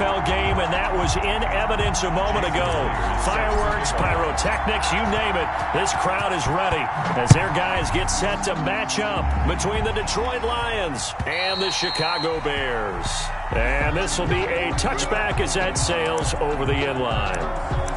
NFL game, and that was in evidence a moment ago. Fireworks, pyrotechnics, you name it. This crowd is ready as their guys get set to match up between the Detroit Lions and the Chicago Bears. And this will be a touchback as that sails over the end line.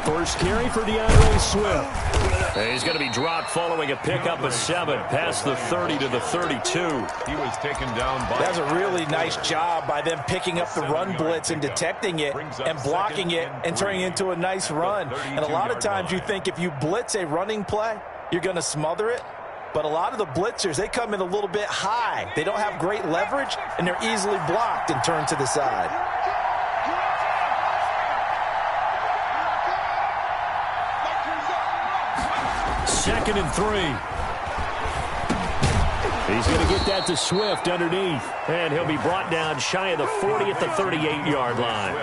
First carry for DeAndre Swift. And he's going to be dropped following a pickup of 7 past the 30 to the 32. He was taken down by... That's a really nice job by them picking up the run blitz and detecting it and blocking it and turning it into a nice run. And a lot of times you think if you blitz a running play, you're going to smother it. But a lot of the blitzers, they come in a little bit high. They don't have great leverage, and they're easily blocked and turned to the side. Second and 3. He's going to get that to Swift underneath. And he'll be brought down shy of the 40 at the 38-yard line.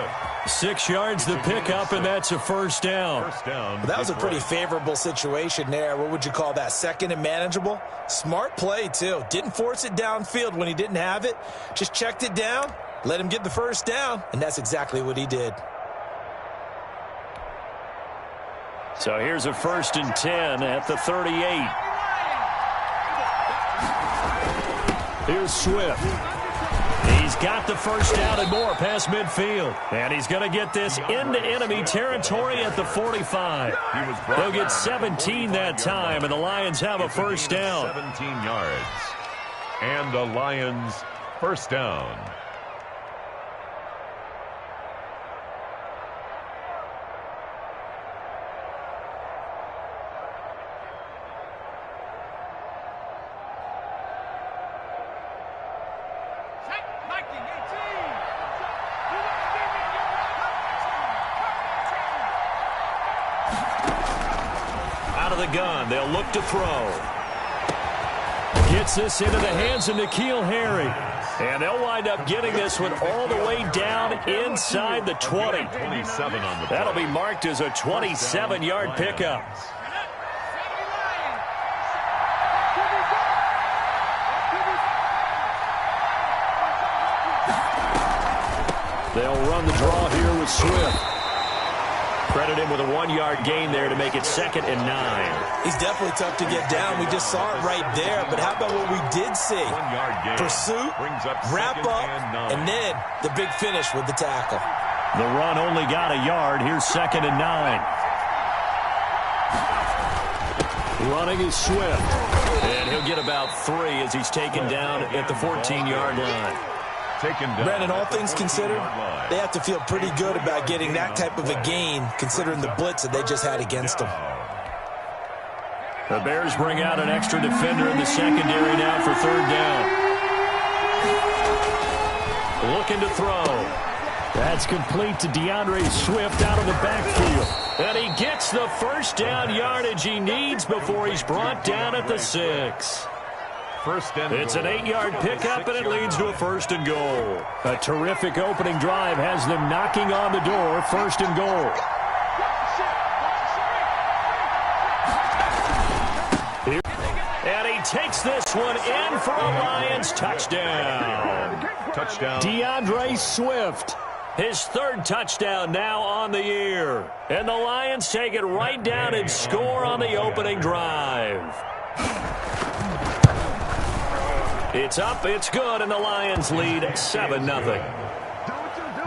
6 yards the pickup, and that's a first down. Well, that was a pretty favorable situation there. What would you call that? Second and manageable? Smart play, too. Didn't force it downfield when he didn't have it. Just checked it down, let him get the first down, and that's exactly what he did. So here's a 1st and 10 at the 38. Here's Swift. He's got the first down and more past midfield. And he's going to get this into enemy territory at the 45. They'll get 17 that time, and the Lions have a first down. 17 yards. And the Lions first down. The gun. They'll look to throw. Gets this into the hands of N'Keal Harry. And they'll wind up getting this one all the way down inside the 20. 27 on the play. That'll be marked as a 27-yard pickup. They'll run the draw here with Swift. Credit him with a 1-yard gain there to make it 2nd and 9. He's definitely tough to get down. We just saw it right there. But how about what we did see? 1-yard gain. Pursuit, wrap up, and then the big finish with the tackle. The run only got a yard. Here's 2nd and 9. Running is Swift. And he'll get about 3 as he's taken down at the 14-yard line. Brandon, all things considered, they have to feel pretty good about getting that type of a gain considering the blitz that they just had against them. The Bears bring out an extra defender in the secondary now for 3rd down. Looking to throw. That's complete to DeAndre Swift out of the backfield. And he gets the first down yardage he needs before he's brought down at the 6. It's an 8-yard pickup, and it leads to a 1st and goal. A terrific opening drive has them knocking on the door, 1st and goal. And he takes this one in for a Lions touchdown. DeAndre Swift. His 3rd touchdown now on the year. And the Lions take it right down and score on the opening drive. It's up, it's good, and the Lions lead 7-0.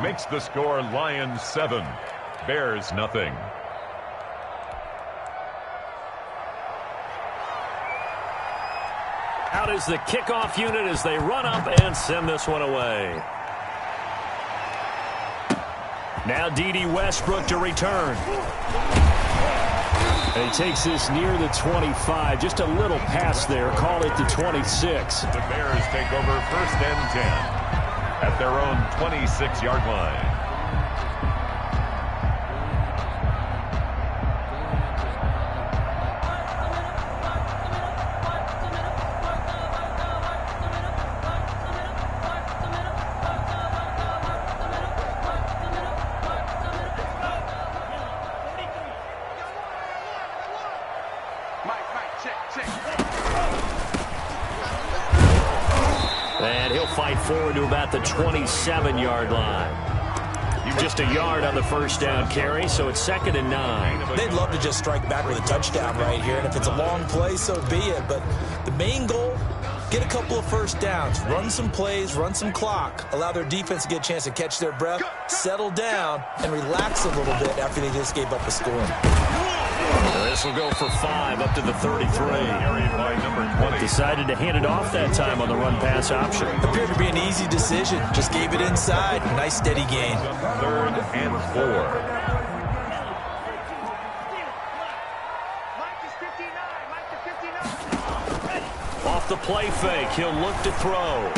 Makes the score Lions 7, Bears nothing. Out is the kickoff unit as they run up and send this one away. Now D.D. Westbrook to return. And he takes this near the 25. Just a little pass there. Call it the 26. The Bears take over 1st and 10 at their own 26-yard line. And he'll fight forward to about the 27-yard line. Just a yard on the first down carry, so it's 2nd and 9. They'd love to just strike back with a touchdown right here, and if it's a long play, so be it. But the main goal, get a couple of first downs, run some plays, run some clock, allow their defense to get a chance to catch their breath, settle down, and relax a little bit after they just gave up a score. This will go for 5 up to the 33. Decided to hand it off that time on the run-pass option. Appeared to be an easy decision. Just gave it inside. Nice steady gain. 3rd and 4. Off the play fake, he'll look to throw.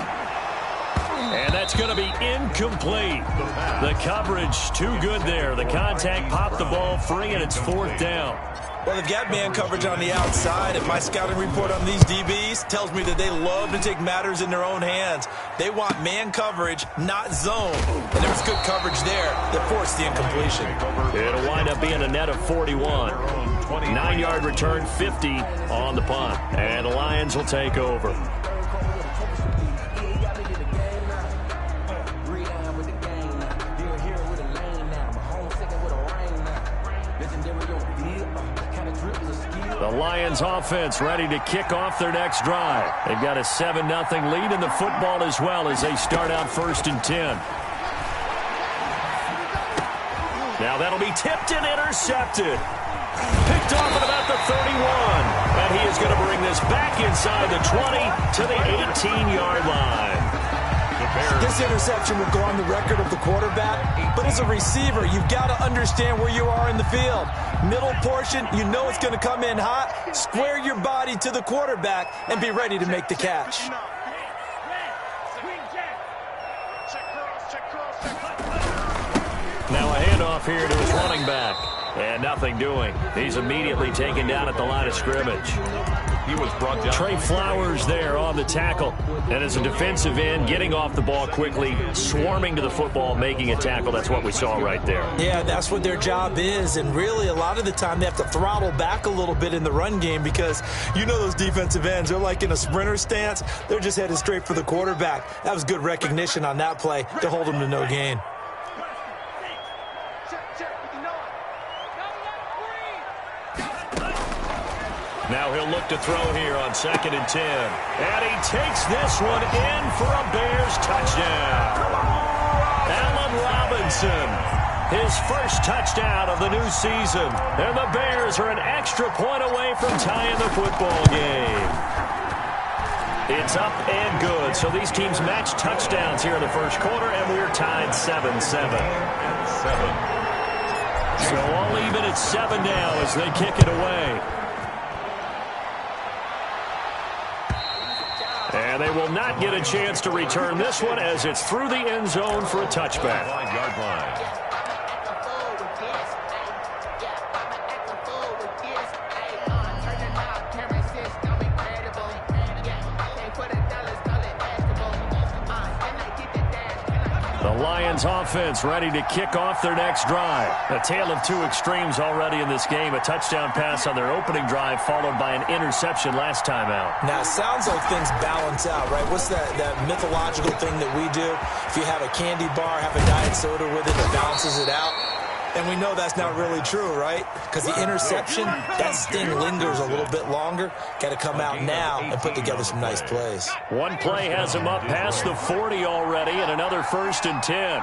And that's going to be incomplete. The coverage too good there. The contact popped the ball free, and it's 4th down. Well, they've got man coverage on the outside, and my scouting report on these DBs tells me that they love to take matters in their own hands. They want man coverage, not zone. And there was good coverage there that forced the incompletion. It'll wind up being a net of 41. 9-yard return, 50 on the punt. And the Lions will take over. The Lions offense ready to kick off their next drive. They've got a 7-0 lead in the football as well as they start out 1st and 10. Now that'll be tipped and intercepted. Picked off at about the 31. And he is going to bring this back inside the 20 to the 18-yard line. This interception will go on the record of the quarterback, but as a receiver, you've got to understand where you are in the field. Middle portion, you know it's going to come in hot. Square your body to the quarterback and be ready to make the catch. Now a handoff here to his running back. And nothing doing. He's immediately taken down at the line of scrimmage. He was brought down. Trey Flowers there on the tackle. And as a defensive end, getting off the ball quickly, swarming to the football, making a tackle. That's what we saw right there. Yeah, that's what their job is. And really, a lot of the time, they have to throttle back a little bit in the run game because you know those defensive ends, they're like in a sprinter stance. They're just headed straight for the quarterback. That was good recognition on that play to hold them to no gain. Now he'll look to throw here on 2nd and 10. And he takes this one in for a Bears touchdown. Allen Robinson, his first touchdown of the new season. And the Bears are an extra point away from tying the football game. It's up and good. So these teams match touchdowns here in the first quarter, and we're tied 7-7. So all even at 7 now as they kick it away. And they will not get a chance to return this one as it's through the end zone for a touchback. 5-yard line. The Lions offense ready to kick off their next drive. A tale of two extremes already in this game. A touchdown pass on their opening drive followed by an interception last time out. Now, it sounds like things balance out, right? What's that mythological thing that we do? If you have a candy bar, have a diet soda with it, it balances it out. And we know that's not really true, right? Because the interception, that sting lingers a little bit longer. Got to come out now and put together some nice plays. One play has him up past the 40 already, and another 1st and 10.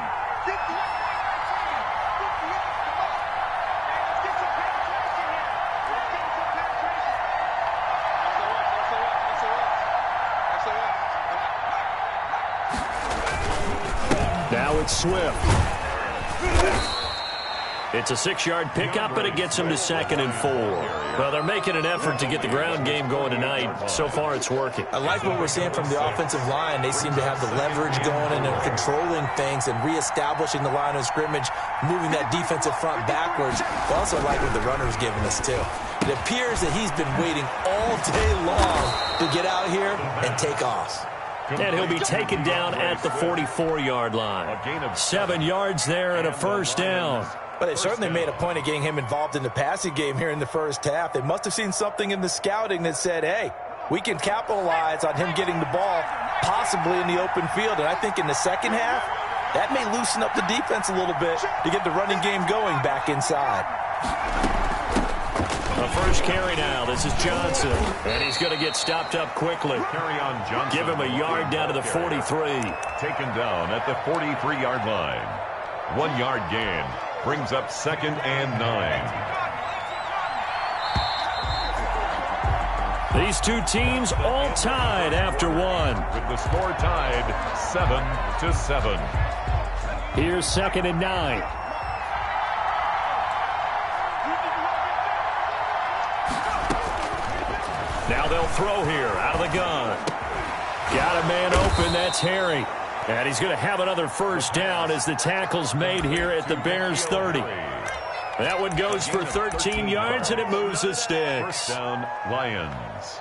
Now it's Swift. It's a 6-yard pickup, but it gets them to 2nd and 4. Well, they're making an effort to get the ground game going tonight. So far, it's working. I like what we're seeing from the offensive line. They seem to have the leverage going and they're controlling things and reestablishing the line of scrimmage, moving that defensive front backwards. I also like what the runner's giving us, too. It appears that he's been waiting all day long to get out here and take off. And he'll be taken down at the 44-yard line. 7 yards there and a 1st down. But they certainly made a point of getting him involved in the passing game here in the first half. They must have seen something in the scouting that said, hey, we can capitalize on him getting the ball possibly in the open field. And I think in the second half, that may loosen up the defense a little bit to get the running game going back inside. The first carry now. This is Johnson. And he's going to get stopped up quickly. Carry on Johnson. Give him a yard down to the 43. Taken down at the 43-yard line. 1 yard gain. Brings up 2nd and 9. These two teams all tied after one. With the score tied 7-7. Here's 2nd and 9. Now they'll throw here out of the gun. Got a man open. That's Harry. And he's going to have another first down as the tackle's made here at the Bears 30. That one goes for 13 yards, and it moves the sticks. First down, Lions.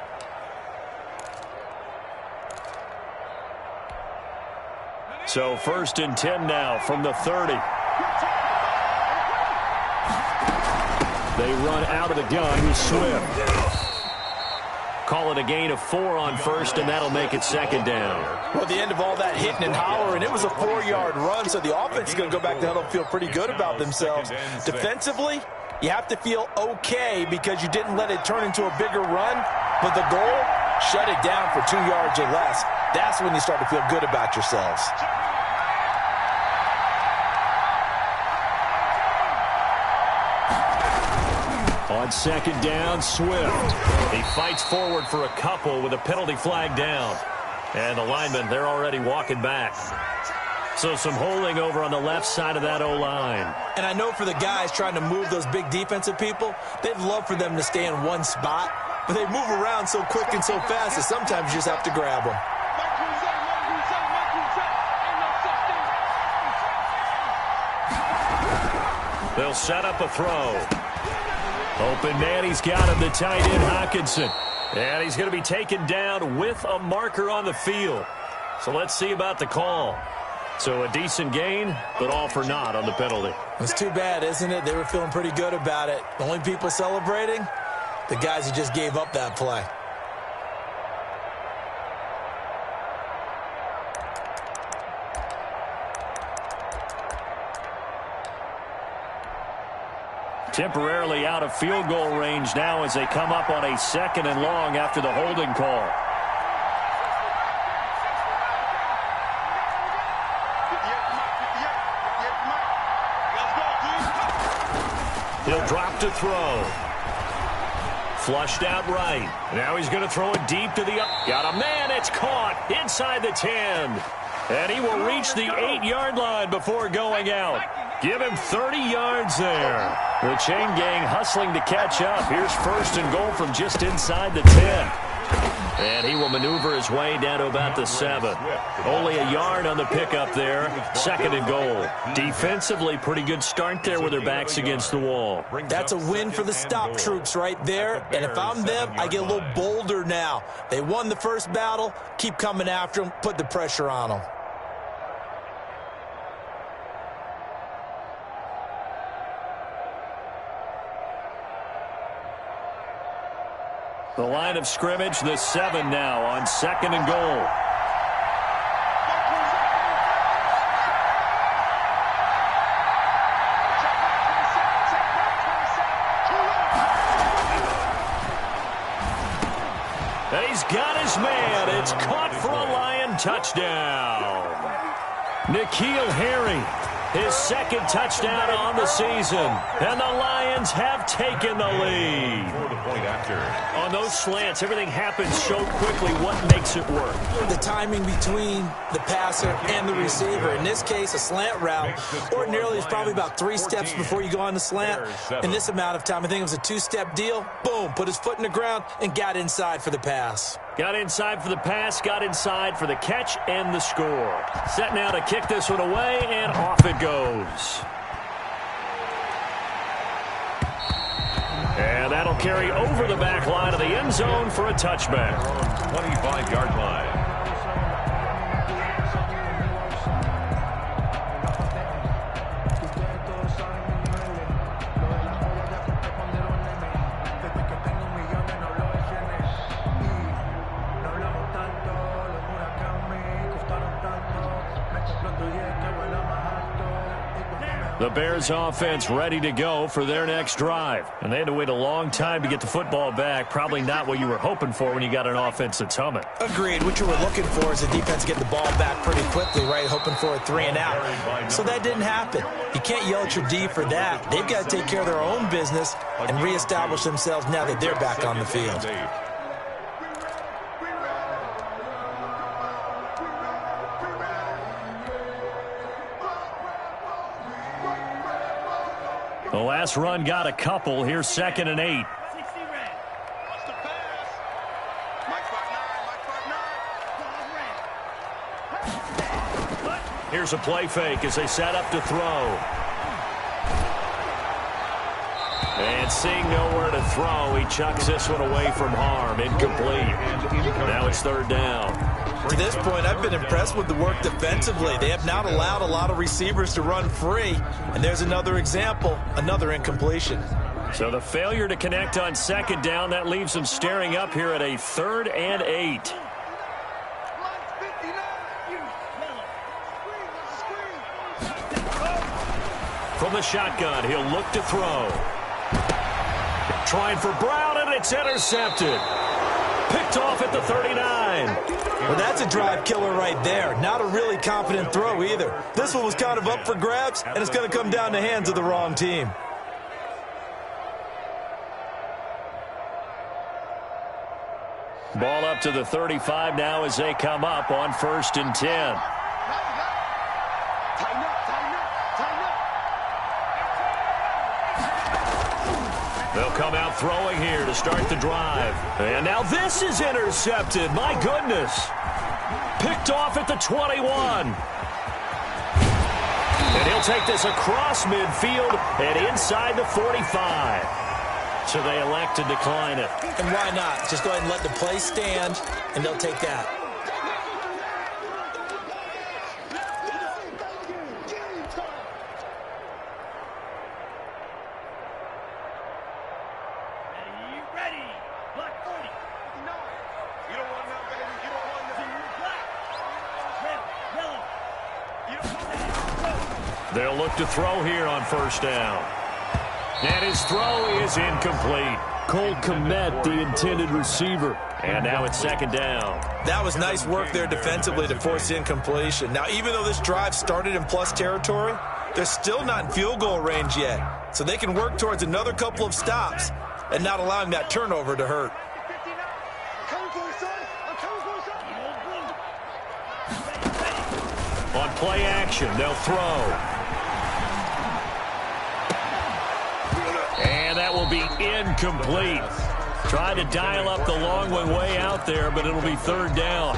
So 1st and 10 now from the 30. They run out of the gun with Swift. Call it a gain of 4 on 1st, and that'll make it 2nd down. Well, at the end of all that hitting and hollering, it was a 4-yard run, so the offense is going to go back to huddle and feel pretty good about themselves. Defensively, you have to feel okay because you didn't let it turn into a bigger run, but the goal, shut it down for 2 yards or less. That's when you start to feel good about yourselves. On 2nd down, Swift. He fights forward for a couple with a penalty flag down. And the linemen, they're already walking back. So some holding over on the left side of that O-line. And I know for the guys trying to move those big defensive people, they'd love for them to stay in one spot. But they move around so quick and so fast that sometimes you just have to grab them. They'll set up a throw. Open man, he's got him, the tight end, Hockenson. And he's going to be taken down with a marker on the field. So let's see about the call. So a decent gain, but all for naught on the penalty. It's too bad, isn't it? They were feeling pretty good about it. The only people celebrating, the guys who just gave up that play. Temporarily out of field goal range now as they come up on a 2nd and long after the holding call. He'll drop to throw. Flushed out right. Now he's going to throw it deep to the up. Got a man. It's caught inside the 10. And he will reach the 8-yard line before going out. Give him 30 yards there. The chain gang hustling to catch up. Here's 1st and goal from just inside the 10. And he will maneuver his way down to about the 7. Only a yard on the pickup there. 2nd and goal. Defensively, pretty good start there with their backs against the wall. That's a win for the stop troops right there. And if I'm them, I get a little bolder now. They won the first battle. Keep coming after them. Put the pressure on them. The line of scrimmage, the 7 now on 2nd and goal. And he's got his man. It's caught for a Lion touchdown. N'Keal Harry, his 2nd touchdown on the season. And the Lions have taken the lead. On those slants, everything happens so quickly. What makes it work? The timing between the passer and the receiver. In this case, a slant route. Ordinarily, it's probably about 3 steps before you go on the slant. In this amount of time, I think it was a 2-step deal. Boom, put his foot in the ground and got inside for the pass. Got inside for the pass, got inside for the catch and the score. Set now to kick this one away, and off it goes. And that'll carry over the back line of the end zone for a touchback. 25-yard line. The Bears offense ready to go for their next drive. And they had to wait a long time to get the football back. Probably not what you were hoping for when you got an offense that's humming. Agreed. What you were looking for is the defense getting the ball back pretty quickly, right? Hoping for a 3 and out. So that didn't happen. You can't yell at your D for that. They've got to take care of their own business and reestablish themselves now that they're back on the field. The last run got a couple. Here's 2nd and 8. Here's a play fake as they set up to throw. And seeing nowhere to throw, he chucks this one away from harm. Incomplete. Now it's 3rd down. To this point, I've been impressed with the work defensively. They have not allowed a lot of receivers to run free. And there's another example, another incompletion. So the failure to connect on 2nd down, that leaves them staring up here at a 3rd and 8. From the shotgun, he'll look to throw. Trying for Brown, and it's intercepted. Picked off at the 39. Well, that's a drive killer right there. Not a really confident throw either. This one was kind of up for grabs, and it's going to come down the hands of the wrong team. Ball up to the 35 now as they come up on 1st and 10. They'll come out throwing here to start the drive. And now this is intercepted. My goodness. Picked off at the 21. And he'll take this across midfield and inside the 45. So they elect to decline it. And why not? Just go ahead and let the play stand, and they'll take that. They'll look to throw here on 1st down. And his throw is incomplete. Cole Kmet, the intended receiver. And now it's 2nd down. That was nice work there defensively to force the incompletion. Now, even though this drive started in plus territory, they're still not in field goal range yet. So they can work towards another couple of stops and not allowing that turnover to hurt. On play action, they'll throw. And that will be incomplete. Trying to dial up the long one way out there, but it'll be 3rd down.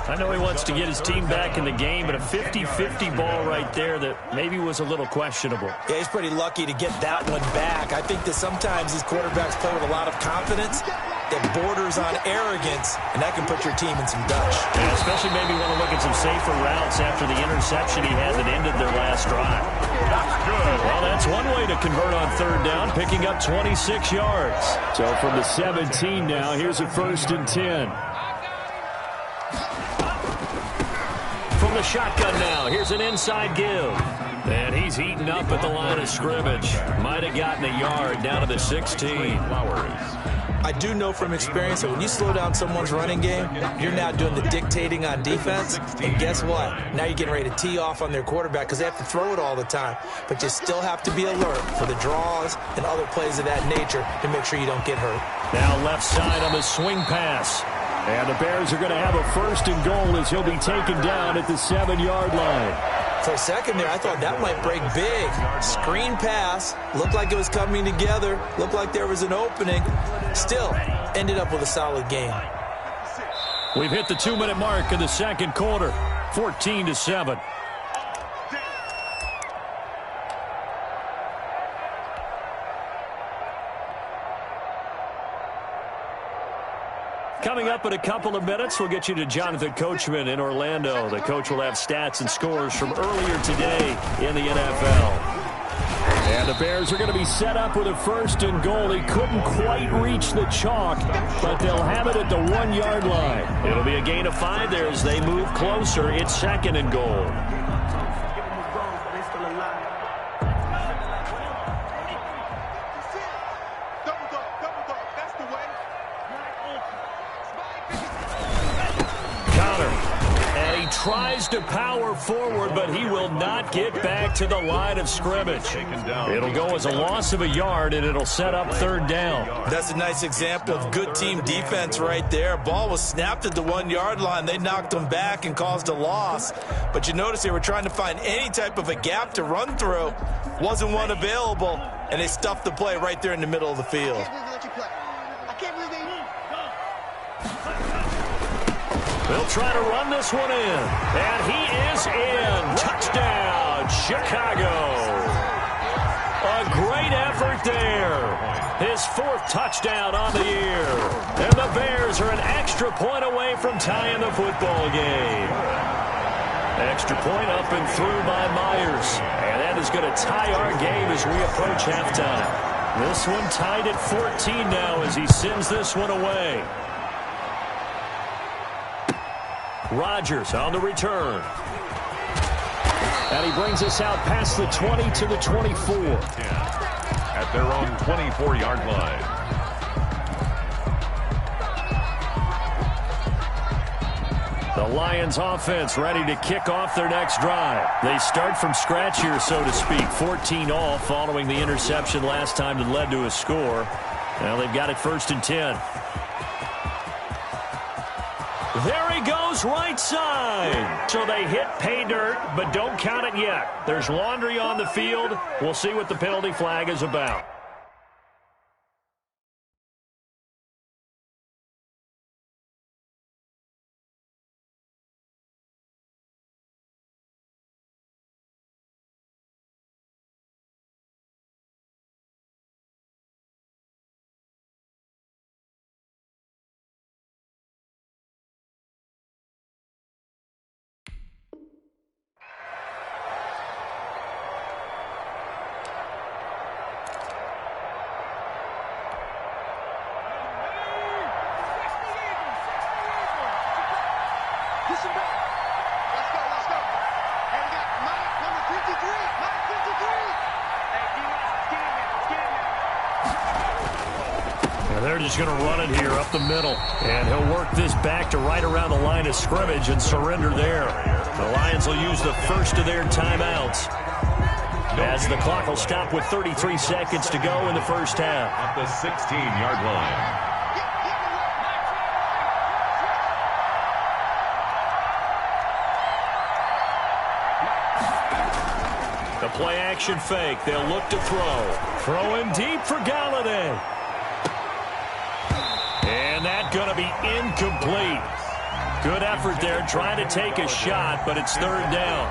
I know he wants to get his team back in the game, but a 50-50 ball right there that maybe was a little questionable. Yeah, he's pretty lucky to get that one back. I think that sometimes these quarterbacks play with a lot of confidence that borders on arrogance, and that can put your team in some dutch. Yeah, especially maybe want to look at some safer routes after the interception he had that ended their last drive. Good. Well, that's one way to convert on 3rd down, picking up 26 yards. So from the 17 now, here's a 1st and 10. From the shotgun now, here's an inside give. And he's eaten up at the line of scrimmage. Might have gotten a yard down to the 16. I do know from experience that when you slow down someone's running game, you're now doing the dictating on defense. And guess what? Now you're getting ready to tee off on their quarterback because they have to throw it all the time. But you still have to be alert for the draws and other plays of that nature to make sure you don't get hurt. Now left side on the swing pass. And the Bears are going to have a 1st and goal as he'll be taken down at the 7-yard line. For a second there, I thought that might break big. Screen pass. Looked like it was coming together. Looked like there was an opening. Still, ended up with a solid game. We've hit the 2-minute mark in the 2nd quarter. 14-7. Coming up in a couple of minutes, we'll get you to Jonathan Coachman in Orlando. The coach will have stats and scores from earlier today in the NFL. And the Bears are going to be set up with a 1st and goal. They couldn't quite reach the chalk, but they'll have it at the 1-yard line. It'll be a gain of 5 there as they move closer. It's 2nd and goal. tries to power forward, but he will not get back to the line of scrimmage. It'll go as a loss of a yard, and it'll set up third down. That's a nice example of good team defense right there. Ball was snapped at the 1-yard line. They knocked him back and caused a loss. But you notice they were trying to find any type of a gap to run through. Wasn't one available, and they stuffed the play right there in the middle of the field. They'll try to run this one in. And he is in. Touchdown, Chicago. A great effort there. His 4th touchdown on the year. And the Bears are an extra point away from tying the football game. Extra point up and through by Myers. And that is going to tie our game as we approach halftime. This one tied at 14 now as he sends this one away. Rodgers on the return. And he brings us out past the 20 to the 24. At their own 24-yard line. The Lions offense ready to kick off their next drive. They start from scratch here, so to speak. 14 all following the interception last time that led to a score. Now they've got it 1st and 10. There he goes, right side. So they hit pay dirt, but don't count it yet. There's laundry on the field. We'll see what the penalty flag is about. They're just going to run it here up the middle. And he'll work this back to right around the line of scrimmage and surrender there. The Lions will use the first of their timeouts, as the clock will stop with 33 seconds to go in the first half. At the 16-yard line. The play-action fake. They'll look to throw. Throwing deep for Galladay. And that's going to be incomplete. Good effort there trying to take a shot, but it's third down.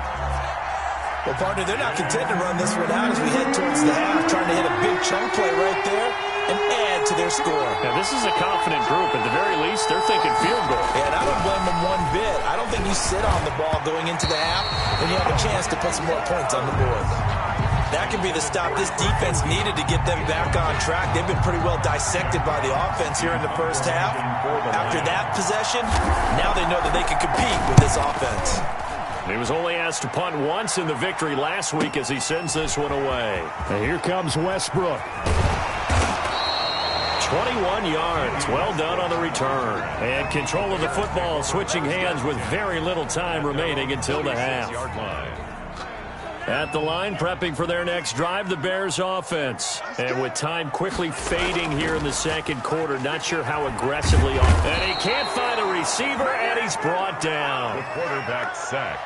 Well, partner, they're not content to run this one out as we head towards the half, trying to hit a big chunk play right there and add to their score. Now, this is a confident group. At the very least, they're thinking field goal. Yeah, and I don't blame them one bit. I don't think you sit on the ball going into the half when you have a chance to put some more points on the board. That could be the stop this defense needed to get them back on track. They've been pretty well dissected by the offense here in the first half. After that possession, now they know that they can compete with this offense. He was only asked to punt once in the victory last week as he sends this one away. And here comes Westbrook. 21 yards. Well done on the return. And control of the football, switching hands with very little time remaining until the half. At the line, prepping for their next drive, the Bears offense. And with time quickly fading here in the second quarter, not sure how aggressively. And he can't find a receiver, and he's brought down. The quarterback sacked.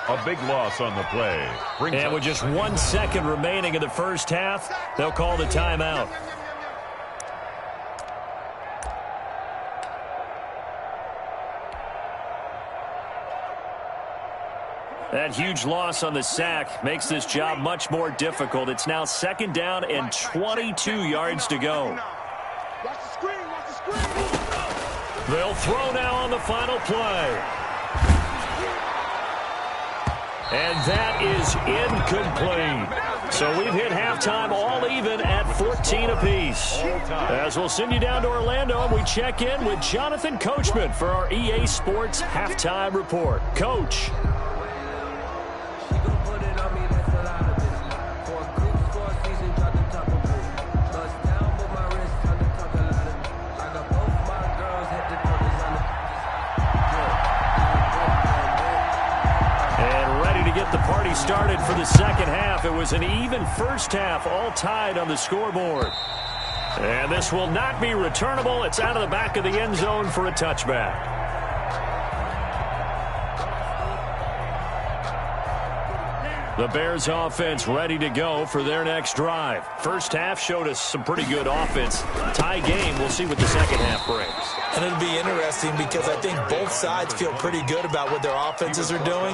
A big loss on the play. And with just 1 second remaining in the first half, they'll call the timeout. That huge loss on the sack makes this job much more difficult. It's now second down and 22 yards to go. They'll throw now on the final play. And that is incomplete. So we've hit halftime all even at 14 apiece. As we'll send you down to Orlando, and we check in with Jonathan Coachman for our EA Sports Halftime Report. Coach. second half. It was an even first half, all tied on the scoreboard. And this will not be returnable. It's out of the back of the end zone for a touchback. The Bears offense ready to go for their next drive. First half showed us some pretty good offense. Tie game. We'll see what the second half brings. And it'll be interesting because I think both sides feel pretty good about what their offenses are doing.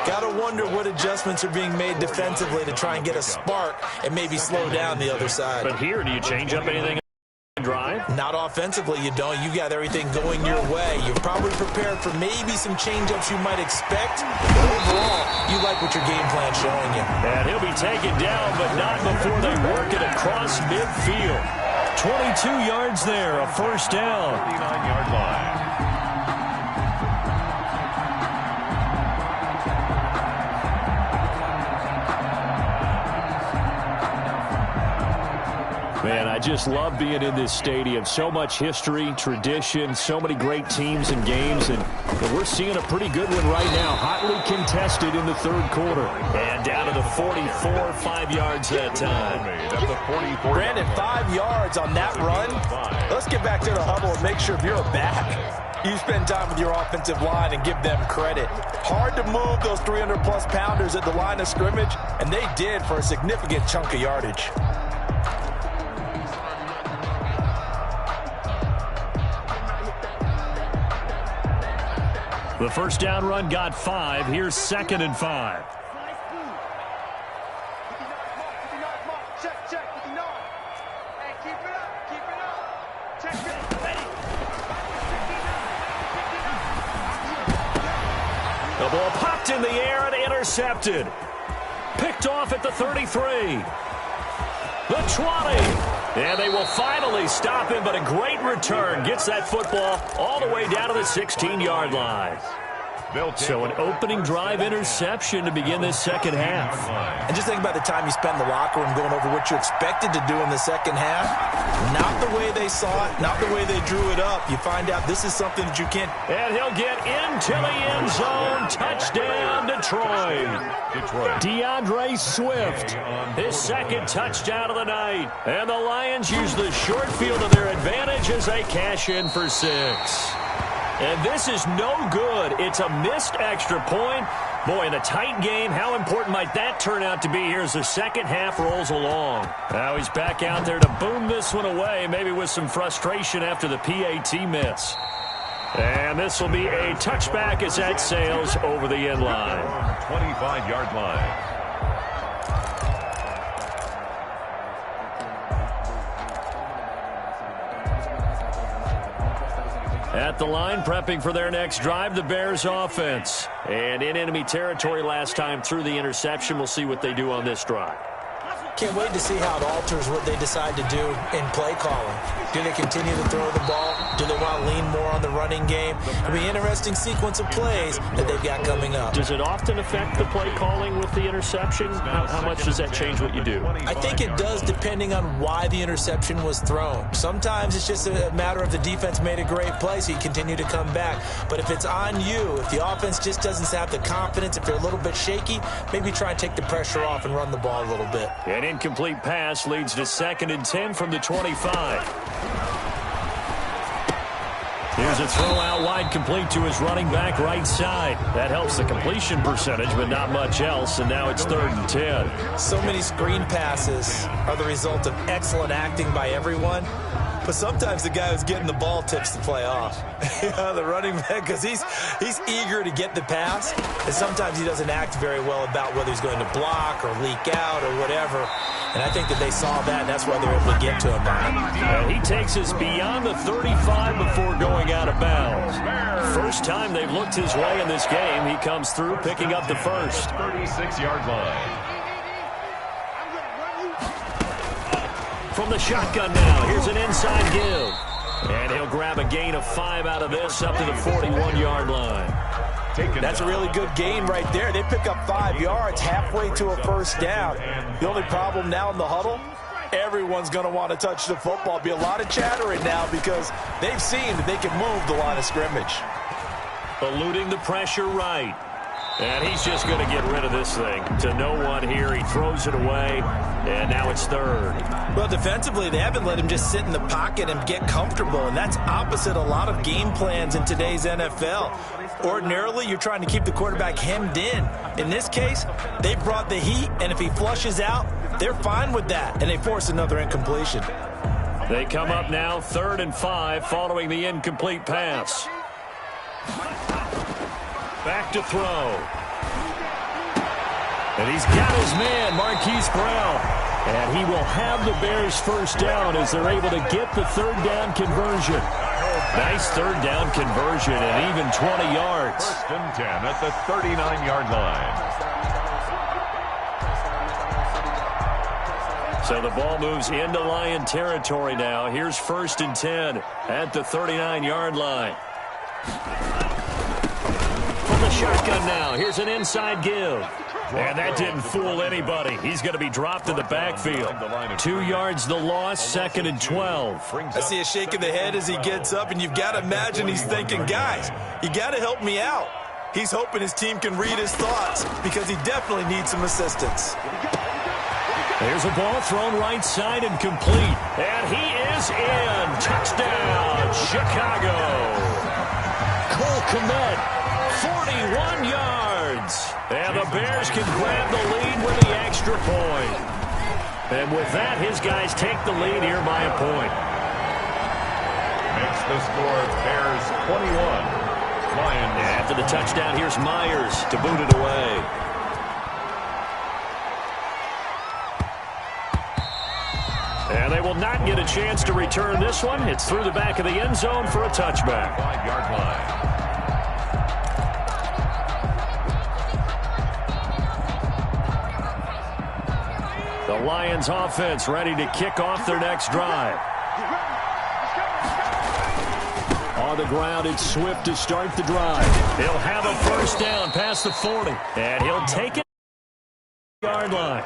Got to wonder what adjustments are being made defensively to try and get a spark and maybe slow down the other side. But here, do you change up anything? Drive? Not offensively, you don't. You got everything going your way. You're probably prepared for maybe some change-ups you might expect. But overall, you like what your game plan's showing you. And he'll be taken down, but not before they work it across midfield. 22 yards there, a first down. 39-yard line. Man, I just love being in this stadium. So much history, tradition, so many great teams and games, and we're seeing a pretty good one right now. Hotly contested in the third quarter. And down to the 44, 5 yards that time. Brandon, 5 yards on that run. Let's get back to the huddle and make sure if you're back, you spend time with your offensive line and give them credit. Hard to move those 300-plus pounders at the line of scrimmage, and they did for a significant chunk of yardage. The first down run got 5. Here's 2nd and 5. The ball popped in the air and intercepted. Picked off at the 33. The 20. And they will finally stop him, but a great return. Gets that football all the way down to the 16-yard line. So an opening drive interception to begin this second half. And just think about the time you spend in the locker room going over what you expected to do in the second half. Not the way they saw it, not the way they drew it up. You find out this is something that you can't. And he'll get into the end zone. Touchdown, Detroit. DeAndre Swift, his second touchdown of the night. And the Lions use the short field to their advantage as they cash in for 6. And this is no good. It's a missed extra point. Boy, in a tight game, how important might that turn out to be here as the second half rolls along? Now he's back out there to boom this one away, maybe with some frustration after the PAT miss. And this will be a touchback as that sails over the end line. 25-yard line. At the line, prepping for their next drive, the Bears offense. And in enemy territory last time through the interception. We'll see what they do on this drive. Can't wait to see how it alters what they decide to do in play calling. Do they continue to throw the ball? Do they want to lean more on the running game? It'll be an interesting sequence of plays that they've got coming up. Does it often affect the play calling with the interception? How much does that change what you do? I think it does depending on why the interception was thrown. Sometimes it's just a matter of the defense made a great play, so you continue to come back. But if it's on you, if the offense just doesn't have the confidence, if they're a little bit shaky, maybe try and take the pressure off and run the ball a little bit. An incomplete pass leads to 2nd and 10 from the 25. Here's a throw out wide, complete to his running back right side. That helps the completion percentage, but not much else, and now it's 3rd and 10. So many screen passes are the result of excellent acting by everyone, but sometimes the guy who's getting the ball tips the play off. The running back, because he's eager to get the pass, and sometimes he doesn't act very well about whether he's going to block or leak out or whatever. And I think that they saw that, and that's why they're able to get to him now. He takes us beyond the 35 before going out of bounds. First time they've looked his way in this game. He comes through, picking up the first. 36-yard line. From the shotgun now, here's an inside give. And he'll grab a gain of 5 out of this up to the 41-yard line. That's a really good gain right there. They pick up 5 yards halfway to a first down. The only problem now in the huddle, everyone's going to want to touch the football. Be a lot of chattering now because they've seen that they can move the line of scrimmage. Eluding the pressure right. And he's just going to get rid of this thing. To no one here. He throws it away, and now it's third. Well, defensively, they haven't let him just sit in the pocket and get comfortable, and that's opposite a lot of game plans in today's NFL. Ordinarily, you're trying to keep the quarterback hemmed in. In this case, they brought the heat, and if he flushes out, they're fine with that, and they force another incompletion. They come up now 3rd and 5 following the incomplete pass. Back to throw. And he's got his man, Marquise Brown. And he will have the Bears first down as they're able to get the 3rd down conversion. Nice 3rd down conversion and even 20 yards. 1st and 10 at the 39-yard line. So the ball moves into Lion territory now. Here's 1st and 10 at the 39-yard line. From the shotgun now, here's an inside give. And that didn't fool anybody. He's going to be dropped in the backfield. 2 yards the loss, 2nd and 12. I see a shake of the head as he gets up, and you've got to imagine he's thinking, guys, you got to help me out. He's hoping his team can read his thoughts because he definitely needs some assistance. There's a ball thrown right side and complete. And he is in. Touchdown, Chicago. Cole Kmet, 41 yards. And the Bears can grab the lead with the extra point. And with that, his guys take the lead here by a point. Makes the score Bears 21. Lions. After the touchdown, here's Myers to boot it away. And they will not get a chance to return this one. It's through the back of the end zone for a touchback. 5-yard line. The Lions offense ready to kick off their next drive. On the ground, it's Swift to start the drive. He'll have a first down past the 40. And he'll take it to the yard line.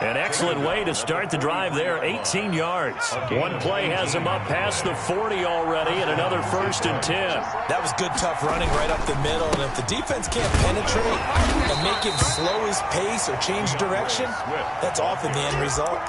An excellent way to start the drive there, 18 yards. One play has him up past the 40 already, and another 1st and 10. That was good, tough running right up the middle, and if the defense can't penetrate and make him slow his pace or change direction, that's often the end result.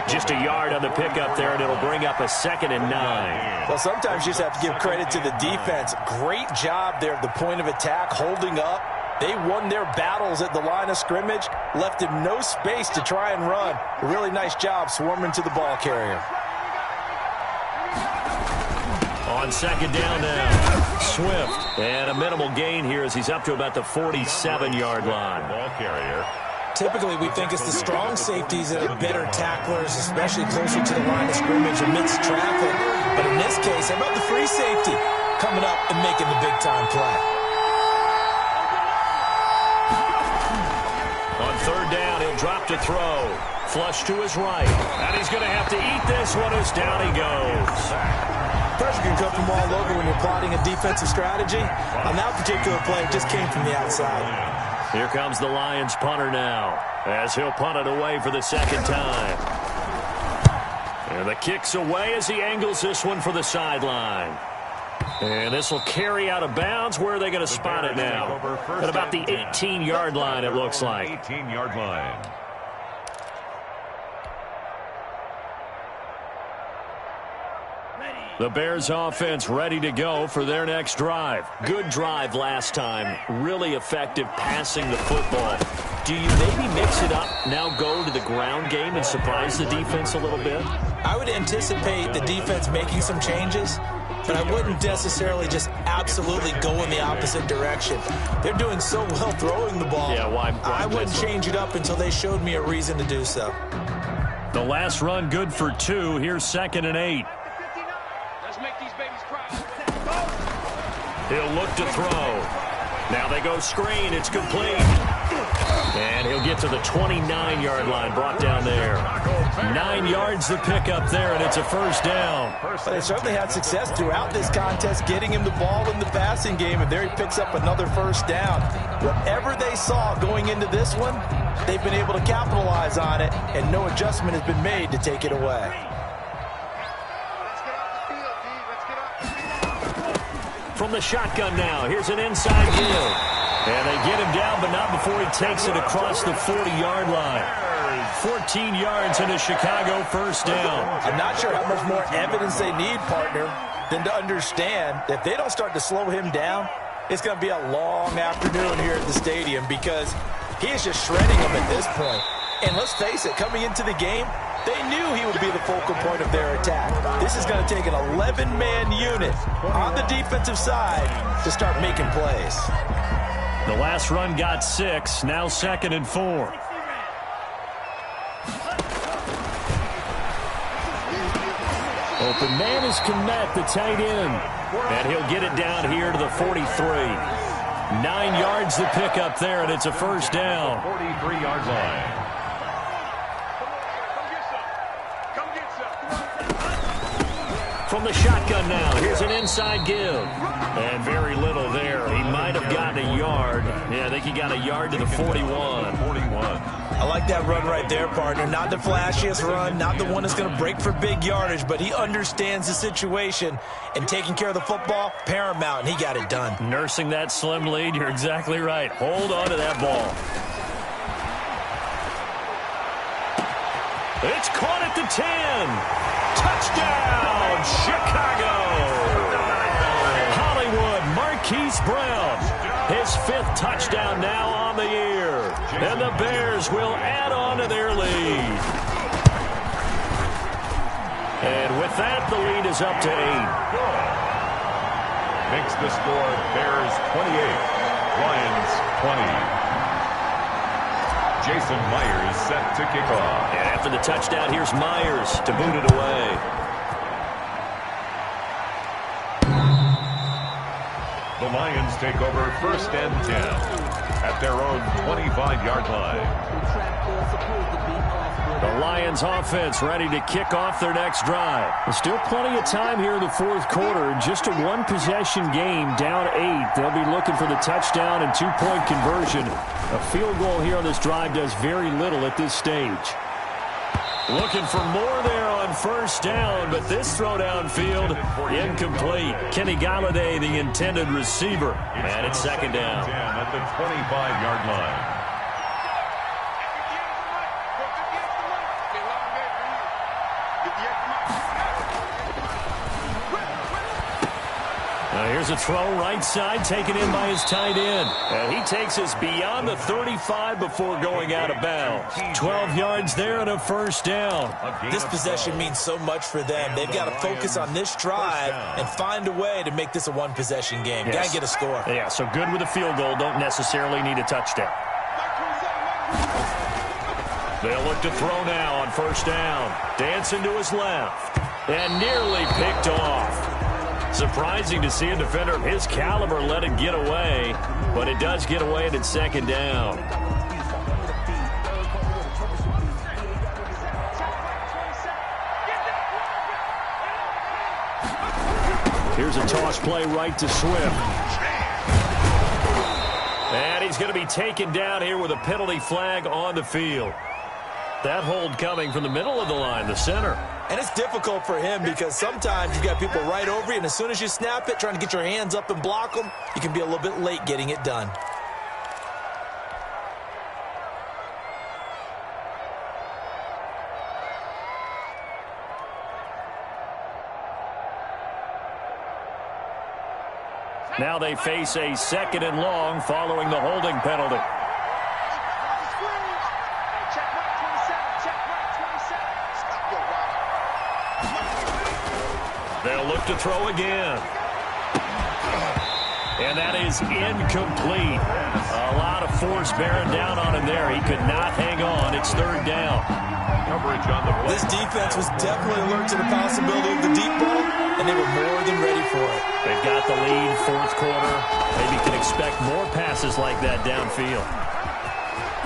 Just a yard on the pickup there, and it'll bring up a 2nd and 9. Well, sometimes you just have to give credit to the defense. Great job there at the point of attack, holding up. They won their battles at the line of scrimmage, left him no space to try and run. A really nice job swarming to the ball carrier. On 2nd down now, Swift. And a minimal gain here as he's up to about the 47-yard line. Ball carrier. Typically, we think it's the strong safeties that are better tacklers, especially closer to the line of scrimmage amidst traffic. But in this case, how about the free safety coming up and making the big-time play? On 3rd down, he'll drop to throw. Flush to his right. And he's going to have to eat this one as down he goes. Pressure can come from all over when you're plotting a defensive strategy. On that particular play, it just came from the outside. Here comes the Lions punter now, as he'll punt it away for the 2nd time. And the kick's away as he angles this one for the sideline. And this will carry out of bounds. Where are they going to spot it now? At about the 18-yard line, it looks like. 18-yard line. The Bears offense ready to go for their next drive. Good drive last time. Really effective passing the football. Do you maybe mix it up, now go to the ground game and surprise the defense a little bit? I would anticipate the defense making some changes, but I wouldn't necessarily just absolutely go in the opposite direction. They're doing so well throwing the ball. Yeah, why I wouldn't change it up until they showed me a reason to do so. The last run good for 2. Here's 2nd and 8. He'll look to throw. Now they go screen. It's complete. And he'll get to the 29-yard line, brought down there. 9 yards to pick up there, and it's a first down. But they certainly had success throughout this contest, getting him the ball in the passing game, and there he picks up another first down. Whatever they saw going into this one, they've been able to capitalize on it, and no adjustment has been made to take it away. From the shotgun now, here's an inside give. And they get him down, but not before he takes it across the 40-yard line. 14 yards and a Chicago first down. I'm not sure how much more evidence they need, partner, than to understand that if they don't start to slow him down, it's going to be a long afternoon here at the stadium because he is just shredding them at this point. And let's face it, coming into the game, they knew he would be the focal point of their attack. This is going to take an 11-man unit on the defensive side to start making plays. The last run got 6, now 2nd and 4. Open man is Kmet, the tight end. And he'll get it down here to the 43. 9 yards to pick up there, and it's a first down. 43-yard line. From the shotgun now, here's an inside give. And very little there. He might have gotten a yard. Yeah, I think he got a yard to the 41. I like that run right there, partner. Not the flashiest run, not the one that's going to break for big yardage, but he understands the situation, and taking care of the football, paramount, and he got it done. Nursing that slim lead, you're exactly right. Hold on to that ball. It's caught at the 10. Touchdown, Chicago! Hollywood Marquise Brown, his 5th touchdown now on the year. And the Bears will add on to their lead. And with that, the lead is up to 8. Makes the score Bears 28, Lions 20. Jason Myers set to kick off. And after the touchdown, here's Myers to boot it away. The Lions take over 1st and 10 at their own 25-yard line. The Lions offense ready to kick off their next drive. There's still plenty of time here in the 4th quarter. Just a 1-possession game, down 8. They'll be looking for the touchdown and 2-point conversion. A field goal here on this drive does very little at this stage. Looking for more there on first down, but this throw downfield incomplete. Kenny Golladay, the intended receiver. And it's 2nd down. At the 25-yard line. Here's a throw right side, taken in by his tight end. And he takes us beyond the 35 before going out of bounds. 12 yards there and a first down. This possession means so much for them. They've got to focus on this drive and find a way to make this a 1-possession game. Yes. Got to get a score. Yeah, so good with a field goal. Don't necessarily need a touchdown. They'll look to throw now on first down. Dancing to his left. And nearly picked off. Surprising to see a defender of his caliber let it get away, but it does get away and it's 2nd down. Here's a toss play right to Swift. And he's going to be taken down here with a penalty flag on the field. That hold coming from the middle of the line, the center. And it's difficult for him because sometimes you've got people right over you, and as soon as you snap it, trying to get your hands up and block them, you can be a little bit late getting it done. Now they face a 2nd and long following the holding penalty. They'll look to throw again. And that is incomplete. A lot of force bearing down on him there. He could not hang on. It's 3rd down. Coverage on the play. This defense was definitely alert to the possibility of the deep ball, and they were more than ready for it. They've got the lead, 4th quarter. Maybe can expect more passes like that downfield.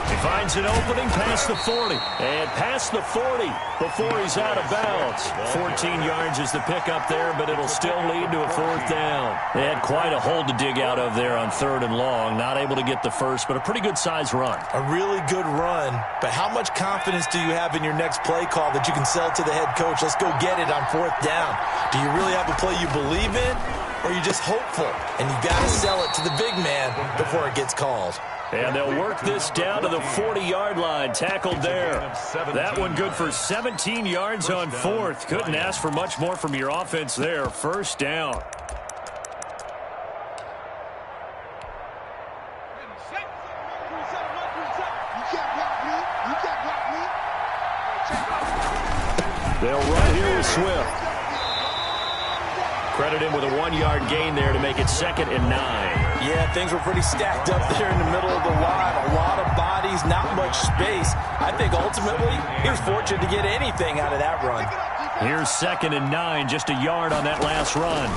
He finds an opening past the 40. And past the 40 before he's out of bounds. 14 yards is the pickup there, but it'll still lead to a 4th down. They had quite a hole to dig out of there on 3rd and long. Not able to get the first, but a pretty good size run. A really good run, but how much confidence do you have in your next play call that you can sell to the head coach? Let's go get it on 4th down. Do you really have a play you believe in? or you're just hopeful, and you got to sell it to the big man before it gets called. And they'll work this down to the 40-yard line. Tackled there. That one good for 17 yards on fourth. Couldn't ask for much more from your offense there. First down. They'll run here with Swift. Credit him with a 1-yard gain there to make it 2nd and 9. Yeah, things were pretty stacked up there in the middle of the line. A lot of bodies, not much space. I think ultimately he was fortunate to get anything out of that run. Here's 2nd and 9, just a yard on that last run.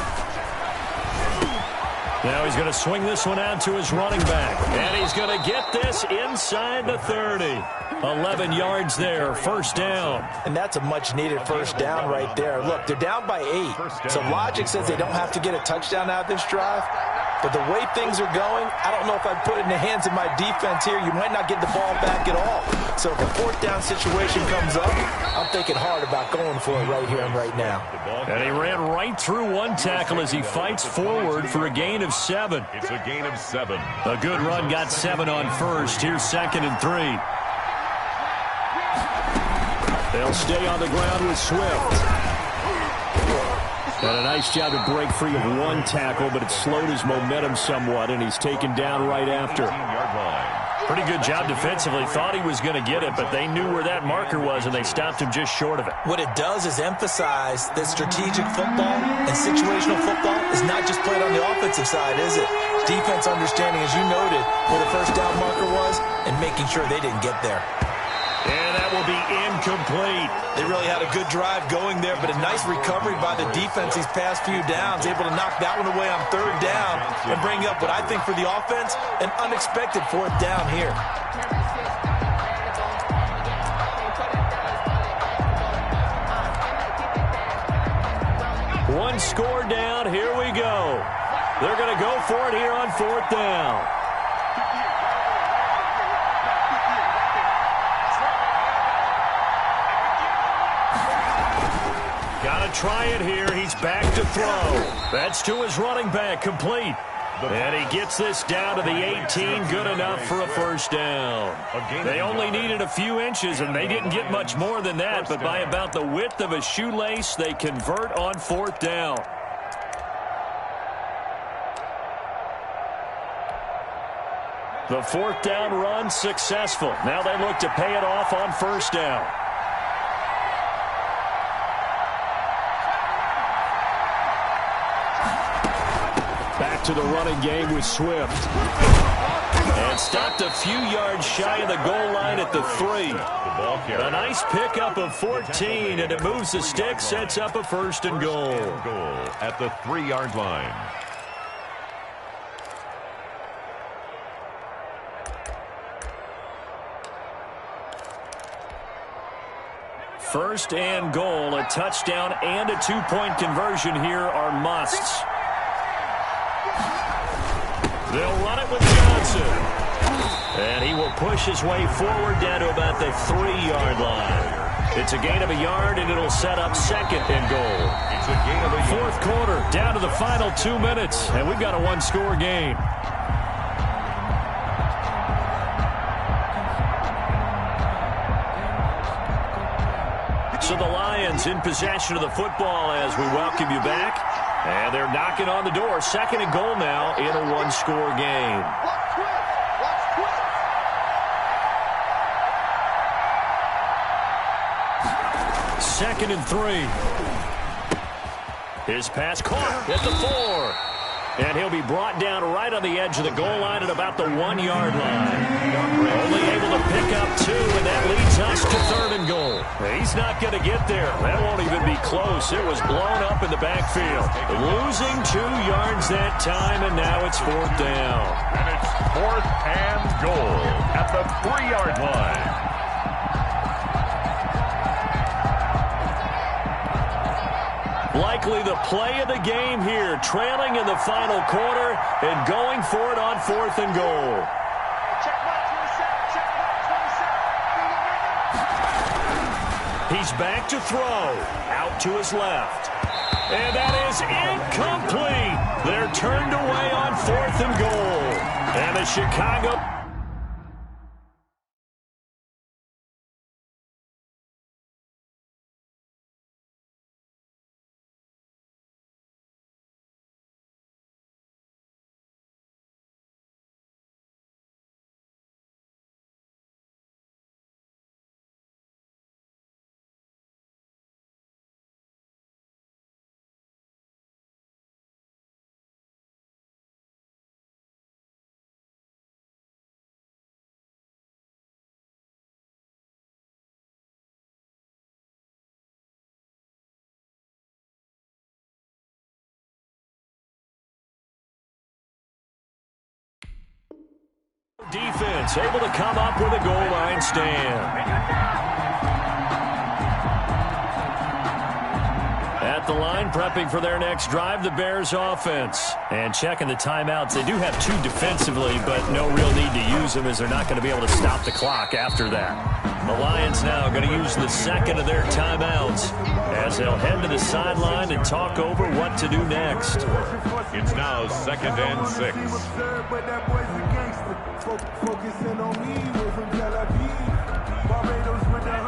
Now he's going to swing this one out to his running back. And he's going to get this inside the 30. 11 yards there, first down. And that's a much-needed first down right there. Look, they're down by 8. So logic says they don't have to get a touchdown out of this drive. But the way things are going, I don't know if I'd put it in the hands of my defense here. You might not get the ball back at all. So if a fourth down situation comes up, I'm thinking hard about going for it right here and right now. And he ran right through one tackle as he fights forward for a gain of 7. It's a gain of 7. A good run got 7 on first. Here's 2nd and 3. They'll stay on the ground with Swift. And a nice job to break free of one tackle, but it slowed his momentum somewhat, and he's taken down right after. Pretty good job defensively. Thought he was going to get it, but they knew where that marker was, and they stopped him just short of it. What it does is emphasize that strategic football and situational football is not just played on the offensive side, is it? Defense understanding, as you noted, where the first down marker was and making sure they didn't get there. And that will be incomplete. They really had a good drive going there, but a nice recovery by the defense these past few downs, able to knock that one away on third down and bring up what I think for the offense, an unexpected fourth down here. One score down. Here we go. They're going to go for it here on fourth down. Got to try it here. He's back to throw. That's to his running back, complete. And he gets this down to the 18, good enough for a first down. They only needed a few inches, and they didn't get much more than that, but by about the width of a shoelace, they convert on fourth down. The fourth down run successful. Now they look to pay it off on first down. Back to the running game with Swift. And stopped a few yards shy of the goal line at the 3. A nice pickup of 14, and it moves the stick, sets up a first and goal. At the 3-yard line. First and goal, a touchdown and a 2-point conversion here are musts. They'll run it with Johnson. And he will push his way forward down to about the 3-yard line. It's a gain of a yard, and it'll set up second and goal. It's a gain of a yard. Fourth quarter, down to the final 2 minutes, and we've got a one-score game. So the Lions in possession of the football as we welcome you back. And they're knocking on the door. Second and goal now in a one-score game. Second and 3. His pass caught at the 4. And he'll be brought down right on the edge of the goal line at about the 1-yard line. Only able to pick up 2, and that leads us to third and goal. He's not going to get there. That won't even be close. It was blown up in the backfield. Losing 2 yards that time, and now it's fourth down. And it's fourth and goal at the 3-yard line. Likely the play of the game here, trailing in the final quarter and going for it on fourth and goal. He's back to throw, out to his left. And that is incomplete. They're turned away on 4th and goal. And the Chicago... Defense able to come up with a goal line stand. At the line, prepping for their next drive, the Bears offense. And checking the timeouts. They do have 2 defensively, but no real need to use them as they're not going to be able to stop the clock after that. The Lions now going to use the second of their timeouts as they'll head to the sideline and talk over what to do next. It's now 2nd and 6.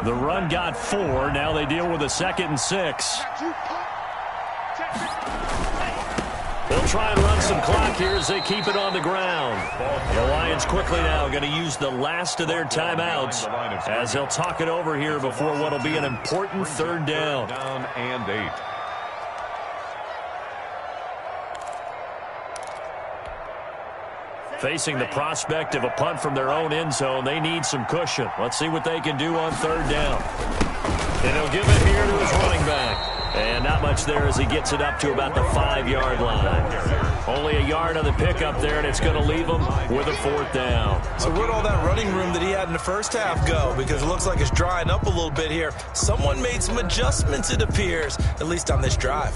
The run got 4. Now they deal with a 2nd and 6. They'll try and run some clock here as they keep it on the ground. The Lions quickly now going to use the last of their timeouts as they'll talk it over here before what will be an important 3rd down. Down and 8. Facing the prospect of a punt from their own end zone, they need some cushion. Let's see what they can do on 3rd down. And he'll give it here to his running back. And not much there as he gets it up to about the 5-yard line. Only a yard on the pickup there, and it's going to leave him with a 4th down. So where'd all that running room that he had in the first half go? Because it looks like it's drying up a little bit here. Someone made some adjustments, it appears, at least on this drive.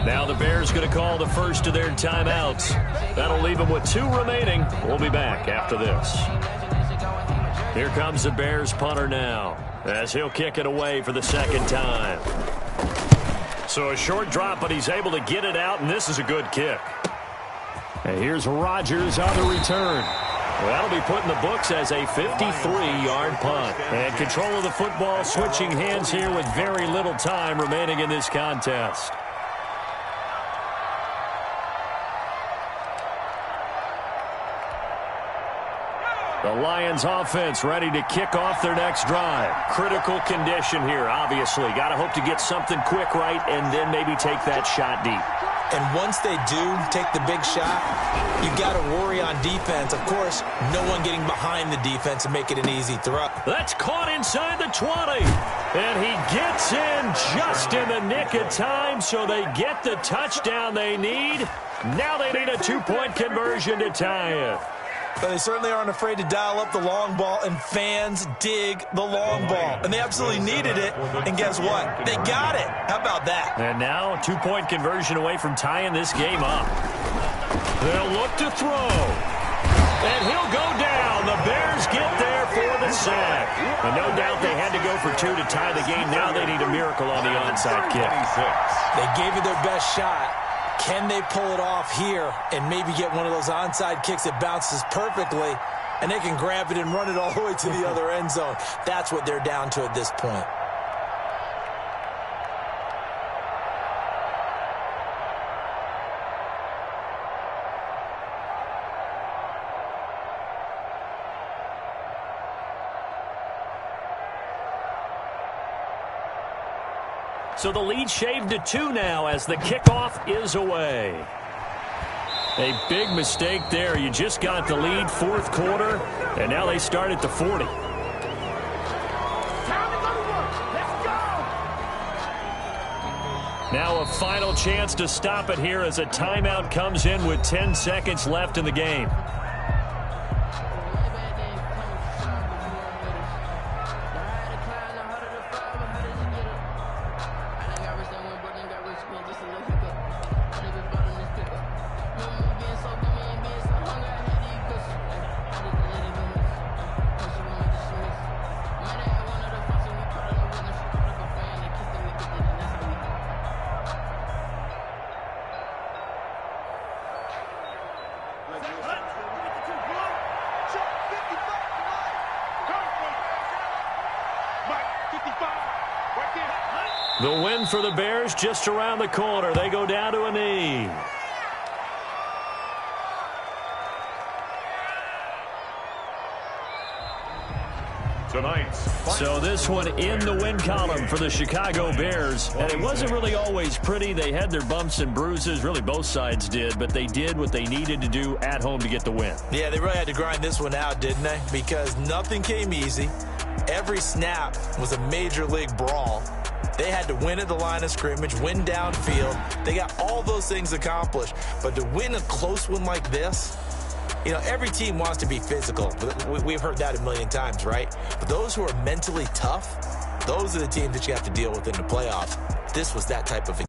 Now the Bears going to call the first of their timeouts. That'll leave them with 2 remaining. We'll be back after this. Here comes the Bears punter now as he'll kick it away for the 2nd time. So a short drop, but he's able to get it out, and this is a good kick. And here's Rodgers on the return. Well, that'll be put in the books as a 53-yard punt. And control of the football switching hands here with very little time remaining in this contest. The Lions offense ready to kick off their next drive. Critical condition here, obviously. Got to hope to get something quick right and then maybe take that shot deep. And once they do take the big shot, you got to worry on defense. Of course, no one getting behind the defense and make it an easy throw. That's caught inside the 20. And he gets in just in the nick of time, so they get the touchdown they need. Now they need a 2-point conversion to tie it. But they certainly aren't afraid to dial up the long ball, and fans dig the long ball. And they absolutely needed it, and guess what? They got it. How about that? And now a 2-point conversion away from tying this game up. They'll look to throw. And he'll go down. The Bears get there for the sack. And no doubt they had to go for 2 to tie the game. Now they need a miracle on the onside kick. They gave it their best shot. Can they pull it off here and maybe get one of those onside kicks that bounces perfectly, and they can grab it and run it all the way to the other end zone? That's what they're down to at this point. So the lead shaved to 2 now as the kickoff is away. A big mistake there. You just got the lead 4th quarter, and now they start at the 40. Now a final chance to stop it here as a timeout comes in with 10 seconds left in the game. The win for the Bears just around the corner. They go down to a knee. So this one in the win column for the Chicago Bears. And it wasn't really always pretty. They had their bumps and bruises. Really, both sides did. But they did what they needed to do at home to get the win. Yeah, they really had to grind this one out, didn't they? Because nothing came easy. Every snap was a major league brawl. They had to win at the line of scrimmage, win downfield. They got all those things accomplished. But to win a close one like this, you know, every team wants to be physical. We've heard that a million times, right? But those who are mentally tough, those are the teams that you have to deal with in the playoffs. This was that type of a